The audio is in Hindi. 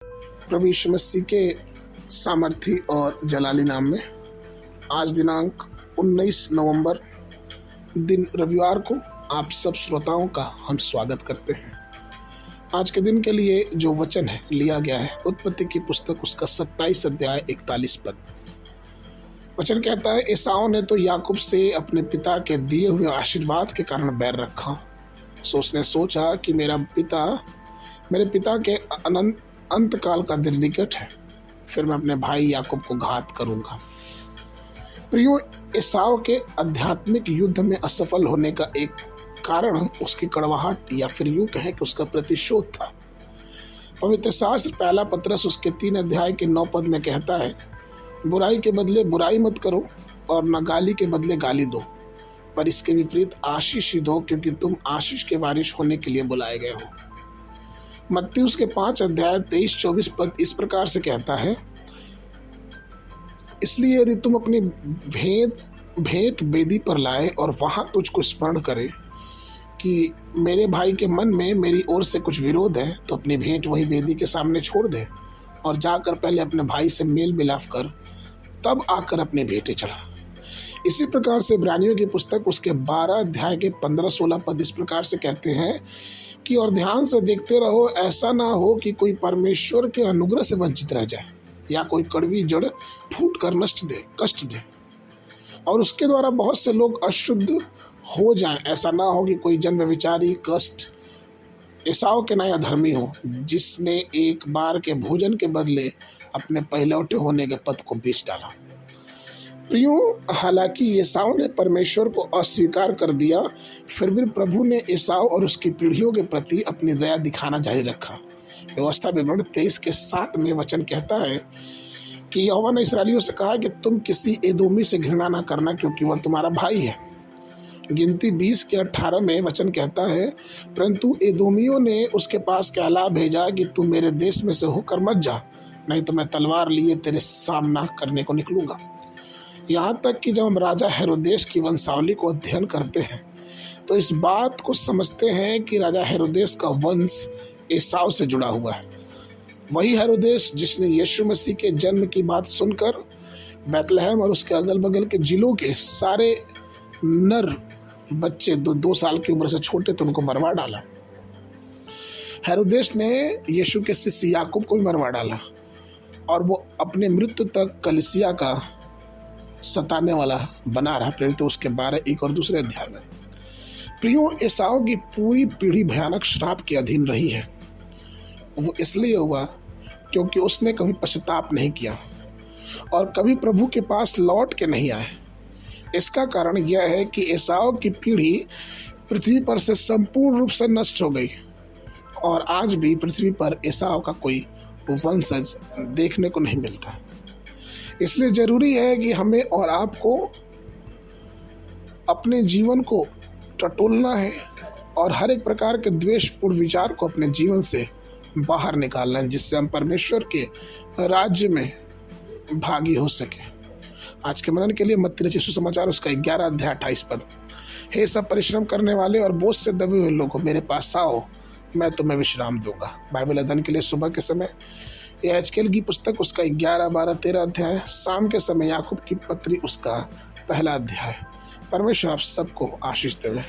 प्रभु यीशु मसीह के सामर्थी और जलाली नाम में आज दिनांक 19 नवंबर दिन रविवार को आप सब श्रोताओं का हम स्वागत करते हैं। आज के दिन के लिए जो वचन है लिया गया है उत्पत्ति की पुस्तक उसका 27 अध्याय 41 पद। वचन कहता है, एसाव ने तो याकूब से अपने पिता के दिए हुए आशीर्वाद के कारण बैर रखा। सो उसने सोचा कि मेरे पिता के अंत काल का दिन निकट है, फिर मैं अपने भाई याकूब को घात करूंगा। प्रियो, एसाव के आध्यात्मिक युद्ध में असफल होने का एक कारण उसकी कड़वाहट या फिर यूं कहें कि उसका प्रतिशोध था। पवित्र शास्त्र पहला पत्रस उसके 3 अध्याय के 9 पद में कहता है, बुराई के बदले बुराई मत करो और न गाली के बदले गाली दो, पर इसके विपरीत आशीष ही दो, क्योंकि तुम आशीष के वारिश होने के लिए बुलाए गए हो। मत्ती उसके 5 अध्याय 23-24 पद इस प्रकार से कहता है, इसलिए यदि तुम अपनी भेंट वेदी पर लाए और वहां तुझको स्मरण करे कि मेरे भाई के मन में मेरी ओर से कुछ विरोध है, तो अपनी भेंट वही वेदी के सामने छोड़ दे और जाकर पहले अपने भाई से मेल मिलाप कर, तब आकर अपनी भेंटें चढ़ा। इसी प्रकार से इब्रानियों की पुस्तक उसके 12 अध्याय के 15-16 पद इस प्रकार से कहते हैं कि और ध्यान से देखते रहो, ऐसा ना हो कि कोई परमेश्वर के अनुग्रह से वंचित रह जाए या कोई कड़वी जड़ फूट कर कष्ट दे और उसके द्वारा बहुत से लोग अशुद्ध हो जाएं। ऐसा ना हो कि कोई जन व्यभिचारी कष्ट एसाव के नया धर्मी हो, जिसने एक बार के भोजन के बदले अपने पहलौठे होने के पद को बेच डाला। प्रियो, हालांकि एसाव ने परमेश्वर को अस्वीकार कर दिया, फिर भी प्रभु ने एसाव और उसकी पीढ़ियों के प्रति अपनी दया दिखाना जारी रखा। व्यवस्था विवरण 23 के 7 में वचन कहता है कि यहोवा ने इस्राएलियों से कहा कि तुम किसी एदोमी से घृणा ना करना, क्योंकि वह तुम्हारा भाई है। गिनती 20 के 18 में वचन कहता है, परंतु एदोमियों ने उसके पास कहला भेजा कि तू मेरे देश में से होकर मत जा, नहीं तो मैं तलवार लिए तेरे सामना करने को निकलूंगा। यहाँ तक कि जब हम राजा हेरोदेस की वंशावली को अध्ययन करते हैं तो इस बात को समझते हैं कि राजा हेरोदेस का वंश एसाव से जुड़ा हुआ है। वही हेरोदेस जिसने यीशु मसीह के जन्म की बात सुनकर बैतलहम और उसके अगल बगल के जिलों के सारे नर बच्चे 2 साल की उम्र से छोटे थे उनको मरवा डाला। हेरोदेस ने यीशु के शिष्य याकूब को भी मरवा डाला और वो अपने मृत्यु तक कलीसिया का सताने वाला बना रहा। प्रेरित उसके 12 1 और 2 अध्याय में। प्रियो, एसाव की पूरी पीढ़ी भयानक श्राप के अधीन रही है। वो इसलिए हुआ क्योंकि उसने कभी पश्चाताप नहीं किया और कभी प्रभु के पास लौट के नहीं आए। इसका कारण यह है कि एसाव की पीढ़ी पृथ्वी पर से संपूर्ण रूप से नष्ट हो गई और आज भी पृथ्वी पर एसाव का कोई वंशज देखने को नहीं मिलता। इसलिए जरूरी है कि हमें और आपको अपने जीवन को टटोलना है और हर एक प्रकार के द्वेषपूर्ण विचार को अपने जीवन से बाहर निकालना है, जिससे हम परमेश्वर के राज्य में भागी हो सके। आज के मनन के लिए मत्ती रचित सुसमाचार उसका 11 अध्याय 28 पद। हे सब परिश्रम करने वाले और बोझ से दबे हुए लोगों, मेरे पास आओ, मैं तुम्हें विश्राम दूंगा। बाइबल अध्ययन के लिए सुबह के समय यहेजकेल की पुस्तक उसका 11, 12, 13 अध्याय, शाम के समय याकूब की पत्री उसका 1 अध्याय। परमेश्वर आप सबको आशीष देवे।